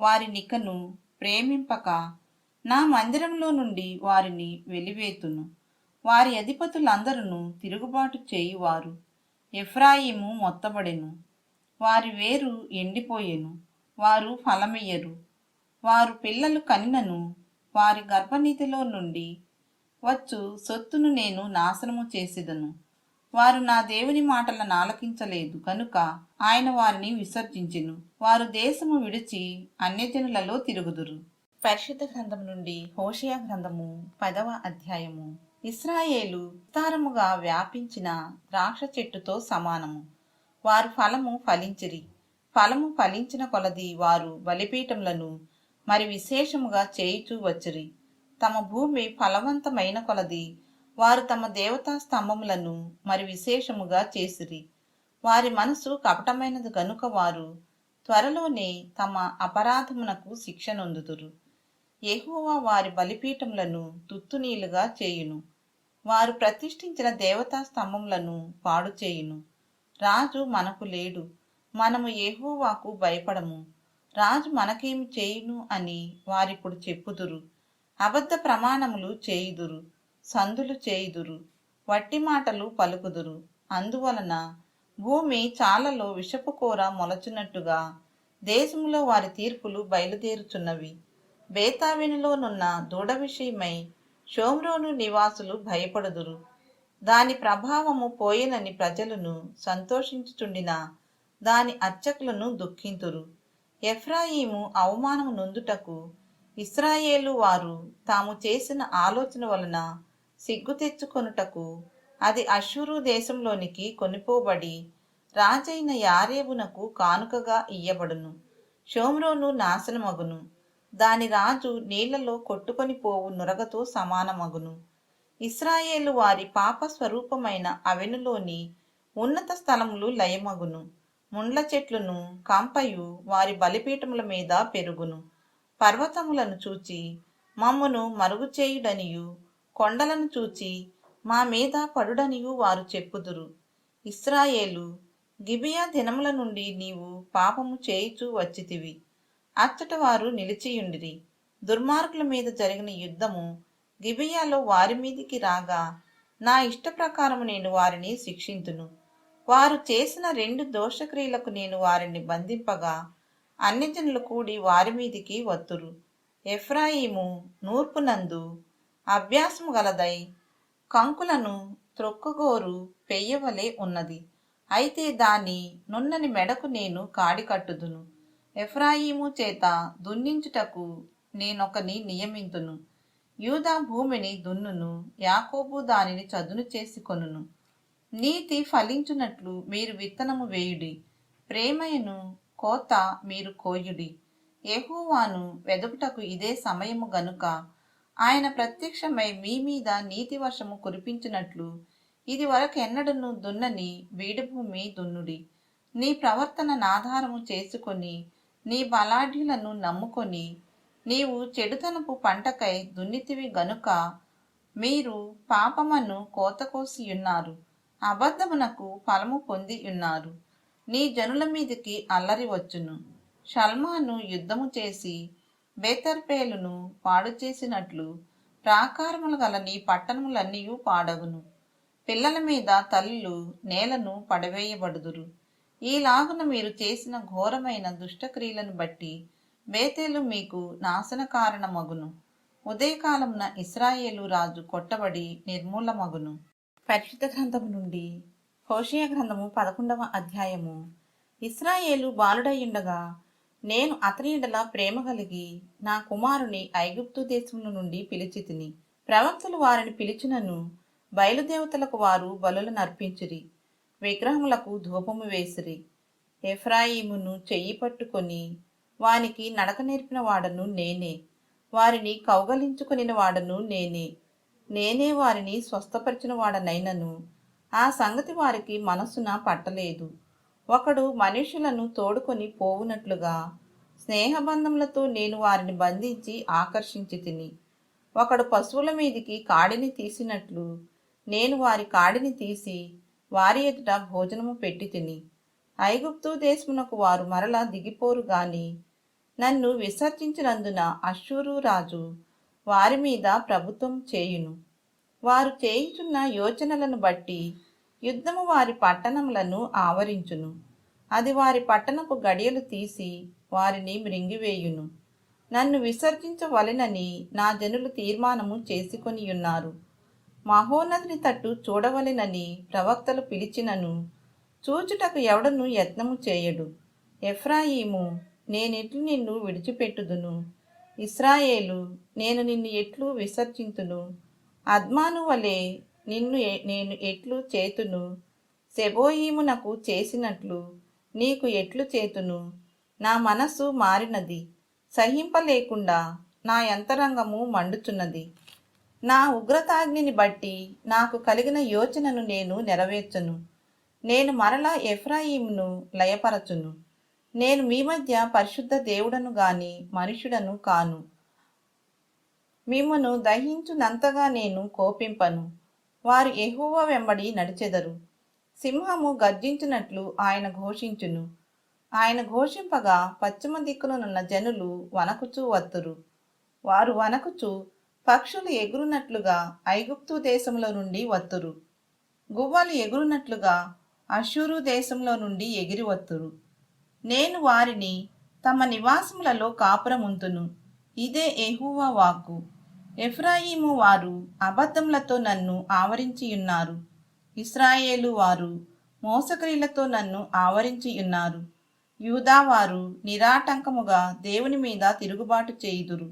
వారినికను ప్రేమింపక నా మందిరంలో నుండి వారిని వెలివేతును. వారి అధిపతులందరూ తిరుగుబాటు చేయువారు. ఎఫ్రాయిము మొత్తబడెను, వారి వేరు ఎండిపోయెను, వారు ఫలమియ్యరు. వారు పిల్లలు కనినను వారి గర్భనీతిలో నుండి వచ్చు సొత్తును నేను నాశనము చేసేదను. వారు నా దేవుని మాటలను ఆలకించలేదు కనుక ఆయన వారిని విసర్జించెను. వారు దేశము విడిచి అన్యజనులలో తిరుగుదురు. పరిశుద్ధ గ్రంథం నుండి హోషేయ గ్రంథము 10వ అధ్యాయము. ఇశ్రాయేలు విస్తారముగా వ్యాపించిన ద్రాక్ష చెట్టుతో సమానము. వారు ఫలము ఫలించిరి. ఫలము ఫలించిన కొలది వారు బలిపీఠములను మరి విశేషముగా చేయుచూ వచ్చిరి. తమ భూమి ఫలవంతమైన కొలది వారు తమ దేవతా స్తంభములను మరి విశేషముగా చేసిరి. వారి మనసు కపటమైనది గనుక వారు త్వరలోనే తమ అపరాధమునకు శిక్ష నొందుదురు. యెహోవా వారి బలిపీఠములను తుత్తునీలుగా చేయును. వారు ప్రతిష్ఠించిన దేవతా స్తంభములను పాడు చేయును. రాజు మనకు లేడు, మనము యెహోవాకు భయపడము. రాజు మనకేమి చేయును అని వారిప్పుడు చెప్పుదురు. అబద్ధ ప్రమాణములు చేయుదురు, సందులు చేయుదురు, వట్టి మాటలు పలుకుదురు. అందువలన భూమి చాలలో విషపు కూర మొలచున్నట్టుగా దేశములో వారి తీర్పులు బయలుదేరుచున్నవి. బేతావెనులోనున్న దూడ విషయమై షోమ్రోను నివాసులు భయపడుదురు. దాని ప్రభావము పోయినని ప్రజలను సంతోషించుచుండిన దాని అర్చకులను దుఃఖింతురు. ఎఫ్రాయిము అవమానము నొందుటకు ఇశ్రాయేలు వారు తాము చేసిన ఆలోచన వలన సిగ్గు తెచ్చుకొనుటకు అది అష్షూరు దేశంలోనికి కొనిపోబడి రాజైన యారేబునకు కానుకగా ఇయ్యబడును. షోమ్రోను నాశనమగును. దాని రాజు నీళ్లలో కొట్టుకొని పోవు నురగతో సమానమగును. ఇశ్రాయేలు వారి పాప స్వరూపమైన అవెనులోని ఉన్నత స్థలములు లయమగును. ముండ్ల చెట్లును కంపయు వారి బలిపీఠముల మీద పెరుగును. పర్వతములను చూచి మమ్మును మరుగుచేయుడనియు కొండలను చూచి మా మీద పడుడనియు వారు చెప్పుదురు. ఇశ్రాయేలు, గిబియా దినముల నుండి నీవు పాపము చేయుచూ వచ్చితివి. అచ్చట వారు నిలిచియుండిరి. దుర్మార్గుల మీద జరిగిన యుద్ధము గిబియాలో వారి మీదికి రాగా నా ఇష్ట ప్రకారము నేను వారిని శిక్షింతును. వారు చేసిన 2 దోషక్రియలకు నేను వారిని బంధింపగా అన్యజనులు కూడి వారి మీదికి వత్తురు. ఎఫ్రాయిము నూర్పునందు అభ్యాసము గలదై కంకులను త్రొక్కుగోరు పెయ్యవలే ఉన్నది. అయితే దాని నున్నని మెడకు నేను కాడి కట్టుదును. ఎఫ్రాయిము చేత దున్నించుటకు నేనొకని నియమింతును. యూదా భూమిని దున్నును, యాకోబు దానిని చదును చేసి కొనును. నీతి ఫలించునట్లు మీరు విత్తనము వేయుడి, ప్రేమయను కోత మీరు కోయుడి. యెహోవాను వెదుకుటకు ఇదే సమయము గనుక ఆయన ప్రత్యక్షమై మీ మీద నీతి వర్షము కురిపించినట్లు ఇది వరకెన్నడను దున్నని బీడుభూమి దున్నుడి. నీ ప్రవర్తన నాధారము చేసుకొని నీ బలాఢ్యులను నమ్ముకొని నీవు చెడుతనపు పంటకై దున్నితివి గనుక మీరు పాపమను కోతకోసియున్నారు, అబద్ధమునకు ఫలము పొందియున్నారు. నీ జనుల మీదికి అల్లరి వచ్చును. షల్మాను యుద్ధము చేసి బేతర్పేలును పాడు చేసినట్లు ప్రాకారములు గల నీ పట్టణములన్నీయూ పాడగును. పిల్లల మీద తల్లులు నేలను పడవేయబడుదురు. ఈలాగున మీరు చేసిన ఘోరమైన దుష్టక్రియలను బట్టి బేతేలు మీకు నాశన కారణమగును. ఉదయకాలమున ఇశ్రాయేలు రాజు కొట్టబడి నిర్మూలమగును. పరిశుద్ధ గ్రంథము నుండి హోషేయ గ్రంథము 11వ అధ్యాయము. ఇశ్రాయేలు బాలుడయ్యుండగా నేను అతని యెడల ప్రేమ కలిగి నా కుమారుని ఐగుప్తు దేశము నుండి పిలిచితిని. ప్రవక్తలు వారిని పిలిచినను బయలుదేవతలకు వారు బలులను అర్పించిరి, విగ్రహములకు ధూపము వేసిరి. ఎఫ్రాయిమును చెయ్యి పట్టుకొని వానికి నడక నేర్పిన వాడను నేనే, వారిని కౌగలించుకొనిన వాడను నేనే. నేనే వారిని స్వస్థపరిచిన వాడనైనను ఆ సంగతి వారికి మనస్సున పట్టలేదు. ఒకడు మనుషులను తోడుకొని పోవునట్లుగా స్నేహబంధములతో నేను వారిని బంధించి ఆకర్షించి తిని. ఒకడు పశువుల మీదికి కాడిని తీసినట్లు నేను వారి కాడిని తీసి వారి ఎదుట భోజనము పెట్టి తిని. ఐగుప్తు దేశమునకు వారు మరలా దిగిపోరు గాని నన్ను విసర్జించినందున అష్షూరు రాజు వారి మీద ప్రభుత్వం చేయును. వారు చేయుచున్న యోచనలను బట్టి యుద్ధము వారి పట్టణములను ఆవరించును. అది వారి పట్టణపు గడియలు తీసి వారిని మృంగివేయును. నన్ను విసర్జించవలెనని నా జనులు తీర్మానము చేసుకొనియున్నారు. మహోన్నతుని తట్టు చూడవలెనని ప్రవక్తలు పిలిచినను చూచుటకు ఎవడను యత్నము చేయడు. ఎఫ్రాయిము, నేనెట్లు నిన్ను విడిచిపెట్టుదును? ఇశ్రాయేలు, నేను నిన్ను ఎట్లు విసర్జింతును? అద్మాను వలె నిన్ను నేను ఎట్లు చేతును? సెబోయీమునకు చేసినట్లు నీకు ఎట్లు చేతును? నా మనస్సు మారినది, సహింపలేకుండా నా యంతరంగము మండుచున్నది. నా ఉగ్రతాగ్నిని బట్టి నాకు కలిగిన యోచనను నేను నెరవేర్చును. నేను మరలా ఎఫ్రాయిమును లయపరచును. నేను మీ మధ్య పరిశుద్ధ దేవుడను గాని మనుషుడను కాను. మిమ్మును దహించునంతగా నేను కోపింపను. వారు యెహోవా వెంబడి నడిచెదరు. సింహము గర్జించినట్లు ఆయన ఘోషించును. ఆయన ఘోషింపగా పశ్చిమ దిక్కునున్న జనులు వణకుచూ వత్తురు. వారు వణకుచు పక్షులు ఎగురునట్లుగా ఐగుప్తు దేశంలో నుండి వత్తురు. గువ్వలు ఎగురునట్లుగా అష్షూరు దేశంలో నుండి ఎగిరి వత్తురు. నేను వారిని తమ నివాసములలో కాపురముంతును. ఇదే యెహోవా వాక్కు. ఎఫ్రాయిము వారు అబద్ధములతో నన్ను ఆవరించియున్నారు. ఇశ్రాయేలు వారు మోసక్రియలతో నన్ను ఆవరించియున్నారు. యూదా వారు నిరాటంకముగా దేవుని మీద తిరుగుబాటు చేయుదురు.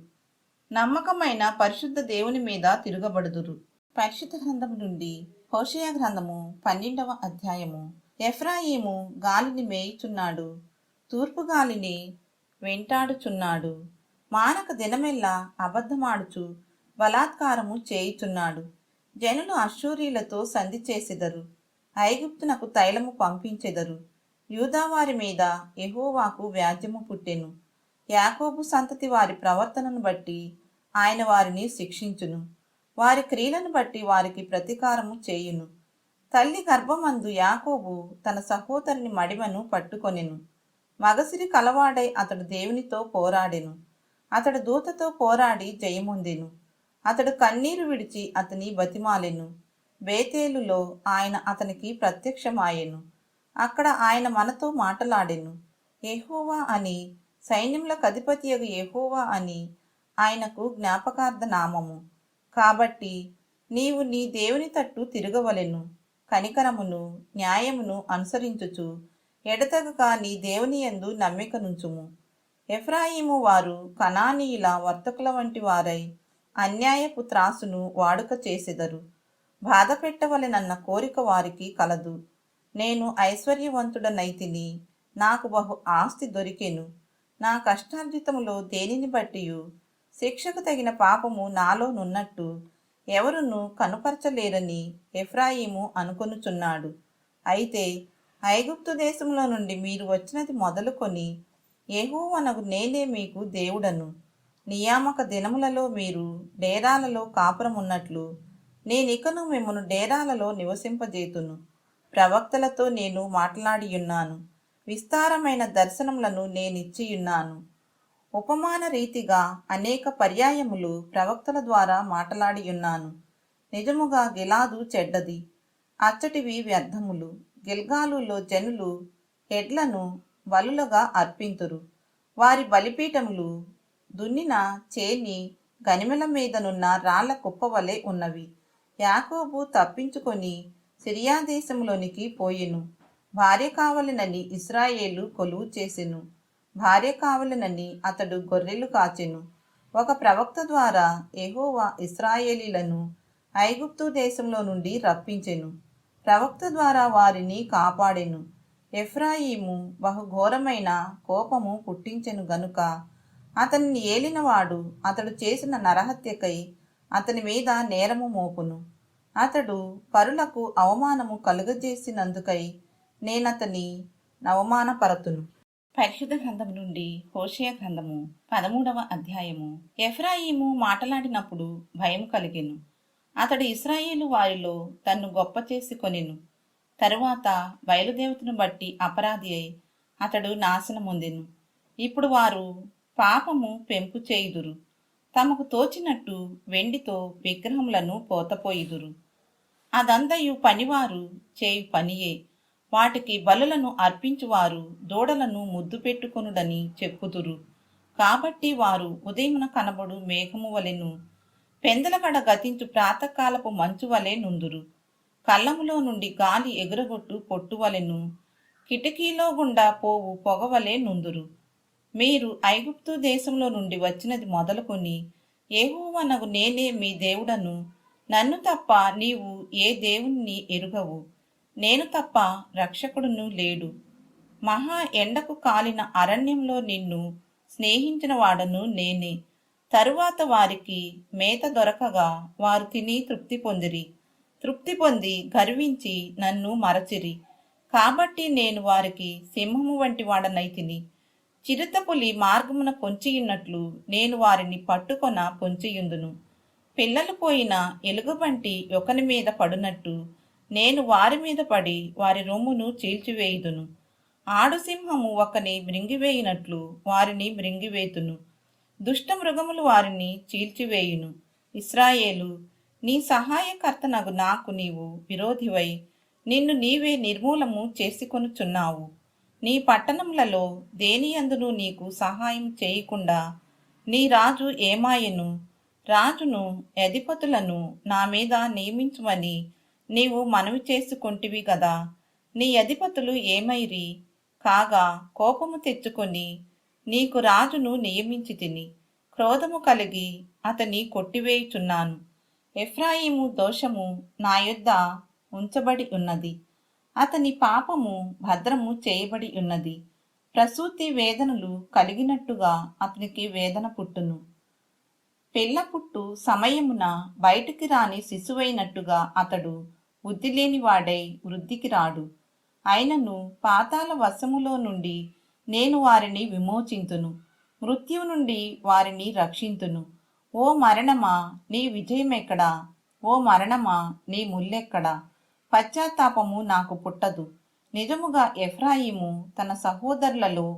నమ్మకమైన పరిశుద్ధ దేవుని మీద తిరగబడుదురు. పరిశుద్ధ గ్రంథము నుండి హోషేయ గ్రంథము 12వ అధ్యాయము. ఎఫ్రాయిము గాలిని మేయుచున్నాడు, తూర్పు గాలిని వెంటాడుచున్నాడు. మానక దినమెల్లా అబద్ధమాడుచు బలాత్కారము చేయుచున్నాడు. జనులు అశ్షూరీలతో సంధి చేసెదరు, ఐగుప్తునకు తైలము పంపించెదరు. యూదావారి మీద యెహోవాకు వ్యాజ్యము పుట్టెను. యాకోబు సంతతి వారి ప్రవర్తనను బట్టి ఆయన వారిని శిక్షించును. వారి క్రియలను బట్టి వారికి ప్రతీకారము చేయును. తల్లి గర్భమందు యాకోబు తన సహోదరుని మడిమను పట్టుకొనెను. మగసిరి కలవాడై అతడు దేవునితో పోరాడెను. అతడు దూతతో పోరాడి జయమొందెను. అతడు కన్నీరు విడిచి అతని బతిమాలెను. బేతేలులో ఆయన అతనికి ప్రత్యక్షమాయెను. అక్కడ ఆయన మనతో మాటలాడెను. యెహోవా అని, సైన్యములకు అధిపతియగు యెహోవా అని ఆయనకు జ్ఞాపకార్థ నామము. కాబట్టి నీవు నీ దేవుని తట్టు తిరగవలెను. కనికరమును న్యాయమును అనుసరించుచు ఎడతెగక నీ దేవుని యందు నమ్మికనుంచుము. ఎఫ్రాయిము వారు కనానీయుల వర్తకుల వంటి వారై అన్యాయపు త్రాసును వాడుక చేసెదరు. బాధ పెట్టవలెనన్న కోరిక వారికి కలదు. నేను ఐశ్వర్యవంతుడనైతిని, నాకు బహు ఆస్తి దొరికెను. నా కష్టార్జితములో దేనిని బట్టియు శిక్షకు తగిన పాపము నాలో నున్నట్టు ఎవరును కనుపరచలేరని ఎఫ్రాయిము అనుకొనుచున్నాడు. అయితే ఐగుప్తు దేశంలో నుండి మీరు వచ్చినది మొదలుకొని యెహోవానగు నేనే మీకు దేవుడను. నియామక దినములలో మీరు డేరాలలో కాపురమున్నట్లు నేనికను మిమ్మును డేరాలలో నివసింపజేతును. ప్రవక్తలతో నేను మాట్లాడియున్నాను, విస్తారమైన దర్శనములను నేనిచ్చియున్నాను. ఉపమాన రీతిగా అనేక పర్యాయములు ప్రవక్తల ద్వారా మాట్లాడియున్నాను. నిజముగా గిలాదు చెడ్డది, అచ్చటివి వ్యర్థములు. గిల్గాలులో జనులు ఎడ్లను బలులుగా అర్పింతురు. వారి బలిపీఠములు దున్నిన చేని గనిమెల మీదనున్న రాళ్ల కుప్పవలే ఉన్నవి. యాకోబు తప్పించుకొని సిరియా దేశంలోనికి పోయెను. భార్య కావలెనని ఇశ్రాయేలు కొలువు చేసెను. భార్య కావలెనని అతడు గొర్రెలు కాచెను. ఒక ప్రవక్త ద్వారా యెహోవా ఇశ్రాయేలీలను ఐగుప్తు దేశంలో నుండి రప్పించెను. ప్రవక్త ద్వారా వారిని కాపాడెను. ఎఫ్రాయిము బహుఘోరమైన కోపము పుట్టించెను గనుక అతనిని ఏలినవాడు అతడు చేసిన నరహత్యకై అతని మీద నేరము మోపును. అతడు పరులకు అవమానము కలుగజేసినందుకై నేనతని అవమానపరతును. పరిశుద్ధ గ్రంథం నుండి హోషేయ గ్రంథము 13వ అధ్యాయము. ఎఫ్రాయిము మాటలాడినప్పుడు భయం కలిగెను. అతడు ఇశ్రాయేలు వారిలో తన్ను గొప్ప చేసుకొనెను. తరువాత బయలుదేవతను బట్టి అపరాధి అయి అతడు నాశనమొందెను. ఇప్పుడు వారు పాపము పెంపు చేయుదురు. తమకు తోచినట్టు వెండితో విగ్రహములను పోతపోయిదురు. అదంతయు పనివారు చేయు పనియే. వాటికి బలులను అర్పించువారు దూడలను ముద్దు పెట్టుకొనుడని చెప్పుదురు. కాబట్టి వారు ఉదయమున కనబడు మేఘము వలెను, పెందలకడ గతించు ప్రాతకాలపు మంచు వలె నుందురు. కళ్ళములో నుండి గాలి ఎగురగొట్టు పొట్టువలెను, కిటికీలో గుండా పోవు పొగవలే నుందురు. మీరు ఐగుప్తు దేశంలో నుండి వచ్చినది మొదలుకొని యెహోవానగు నేనే మీ దేవుడను. నన్ను తప్ప నీవు ఏ దేవుణ్ణి ఎరుగవు. నేను తప్ప రక్షకుడును లేడు. మహా ఎండకు కాలిన అరణ్యంలో నిన్ను స్నేహించిన వాడను నేనే. తరువాత వారికి మేత దొరకగా వారు తిని తృప్తి పొంది గర్వించి నన్ను మరచిరి. కాబట్టి నేను వారికి సింహము వంటి వాడనైతిని. చిరుతపులి మార్గమున పొంచియున్నట్లు నేను వారిని పట్టుకొన పొంచియుందును. పిల్లలు పోయిన ఎలుగుబంటి ఒకని మీద పడునట్టు నేను వారి మీద పడి వారి రొమ్మును చీల్చివేయుదును. ఆడు సింహము ఒకని మృంగివేయినట్లు వారిని మృంగివేతును. దుష్ట మృగములు వారిని చీల్చివేయును. ఇశ్రాయేలు, నీ సహాయకర్తనగు నాకు నీవు విరోధివై నిన్ను నీవే నిర్మూలము చేసుకొనుచున్నావు. నీ పట్టణములలో దేనియందును నీకు సహాయం చేయకుండా నీ రాజు ఏమాయెను. రాజును అధిపతులను నా మీద నియమించుమని నీవు మనవి చేసుకొంటివి గదా. నీ అధిపతులు ఏమైరి? కాగా కోపము తెచ్చుకొని నీకు రాజును నియమించి తిని క్రోధము కలిగి అతని కొట్టివేయుచున్నాను. ఎఫ్రాయిము దోషము నా యొద్ద ఉంచబడి ఉన్నది, అతని పాపము భద్రము చేయబడి ఉన్నది. ప్రసూతి వేదనలు కలిగినట్టుగా అతనికి వేదన పుట్టును. పిల్ల పుట్టు సమయమున బయటికి రాని శిశువైనట్టుగా అతడు బుద్ధి లేనివాడై వృద్ధికి రాడు. అయినను పాతాళ వశములో నుండి నేను వారిని విమోచింతును, మృత్యువు నుండి వారిని రక్షింతును. ఓ మరణమా, నీ విజయమెక్కడా? ఓ మరణమా, నీ ముల్లెక్కడా? పశ్చాత్తాపము నాకు పుట్టదు. నిజముగా ఎఫ్రాయిము తన సహోదరులలో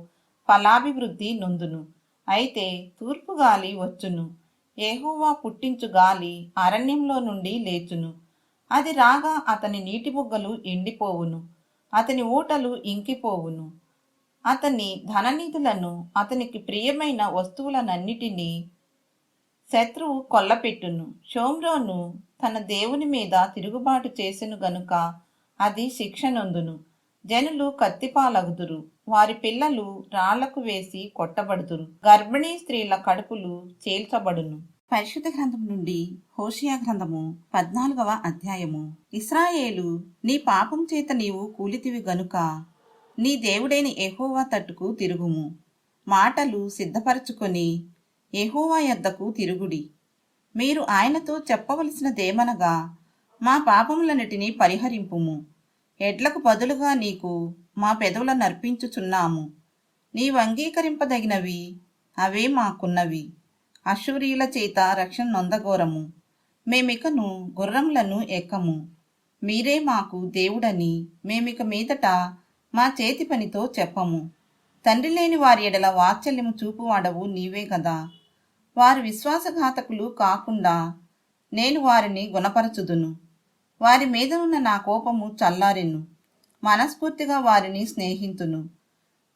ఫలాభివృద్ధి నొందును. అయితే తూర్పు గాలి వచ్చును, యెహోవా పుట్టించు గాలి అరణ్యంలో నుండి లేచును. అది రాగా అతని నీటి బుగ్గలు ఎండిపోవును, అతని ఊటలు ఇంకిపోవును. అతని ధననిధులను, అతనికి ప్రియమైన వస్తువులనన్నిటినీ శత్రువు కొల్లపెట్టును. షోమ్రోను తన దేవుని మీద తిరుగుబాటు చేసెను గనుక అది శిక్ష నొందును. జనులు కత్తిపాలగుదురు, వారి పిల్లలు రాళ్లకు వేసి కొట్టబడుదురు, గర్భిణీ స్త్రీల కడుపులు చీల్చబడును. పరిశుద్ధ గ్రంథం నుండి హోషియా గ్రంథము 14వ అధ్యాయము. ఇశ్రాయేలు, నీ పాపం చేత నీవు కూలితివి గనుక నీ దేవుడైన యెహోవా తట్టుకు తిరుగుము. మాటలు సిద్ధపరచుకొని యెహోవా యొద్దకు తిరుగుడి. మీరు ఆయనతో చెప్పవలసినదేమనగా, మా పాపములన్నిటినీ పరిహరింపుము. ఎడ్లకు బదులుగా నీకు మా పెదవులను అర్పించుచున్నాము. నీవు అంగీకరింపదగినవి అవే మాకున్నవి. అశ్షూరీయుల చేత రక్షణ నొందగోరము. మేమికను గుర్రములను ఎక్కము. మీరే మాకు దేవుడని మేమిక మీదట మా చేతి పనితో చెప్పము. తండ్రి లేని వారి ఎడల వాత్సల్యము చూపువాడవు నీవే గదా. వారు విశ్వాసఘాతకులు కాకుండా నేను వారిని గుణపరచుదును. వారి మీద ఉన్న నా కోపము చల్లారెను, మనస్ఫూర్తిగా వారిని స్నేహితును.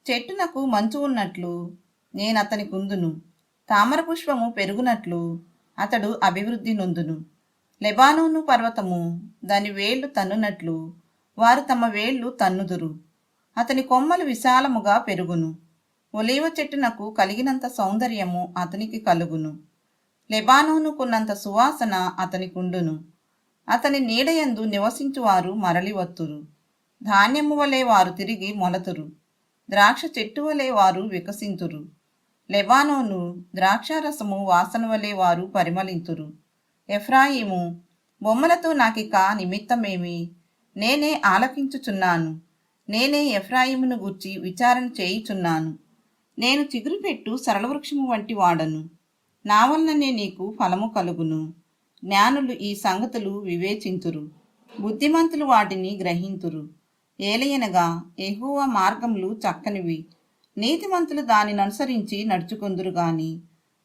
చెట్టునకు మంచు ఉన్నట్లు నేనతని కుందును, తామర పుష్పము పెరుగునట్లు అతడు అభివృద్ధి నొందును. లెబానోను పర్వతము దాని వేళ్లు తన్నునట్లు వారు తమ వేళ్లు తన్నుదురు. అతని కొమ్మలు విశాలముగా పెరుగును, ఒలీవ చెట్టునకు కలిగినంత సౌందర్యము అతనికి కలుగును. లెబానోనుకున్నంత సువాసన అతనికుండును. అతని నీడయందు నివసించువారు మరలివత్తురు. ధాన్యము వలె వారు తిరిగి మొలతురు, ద్రాక్ష చెట్టు వలె వారు వికసింతురు. లెబానోను ద్రాక్షారసము వాసన వలె వారు పరిమళింతురు. ఎఫ్రాయిము, బొమ్మలతో నాకిక నిమిత్తమేమి? నేనే ఆలకించుచున్నాను, నేనే ఎఫ్రాయిమును గూర్చి విచారణ చేయుచున్నాను. నేను చిగురుపెట్టు సరళవృక్షము వంటి వాడను, నా వలననే నీకు ఫలము కలుగును. జ్ఞానులు ఈ సంగతులు వివేచింతురు, బుద్ధిమంతులు వాటిని గ్రహింతురు. ఏలయనగా యెహోవా మార్గములు చక్కనివి, నీతిమంతులు దానిని అనుసరించి నడుచుకొందురు గాని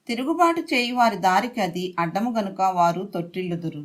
తిరుగుబాటు చేయి వారి దారికి అది అడ్డము గనుక వారు తొట్టిల్లుదురు.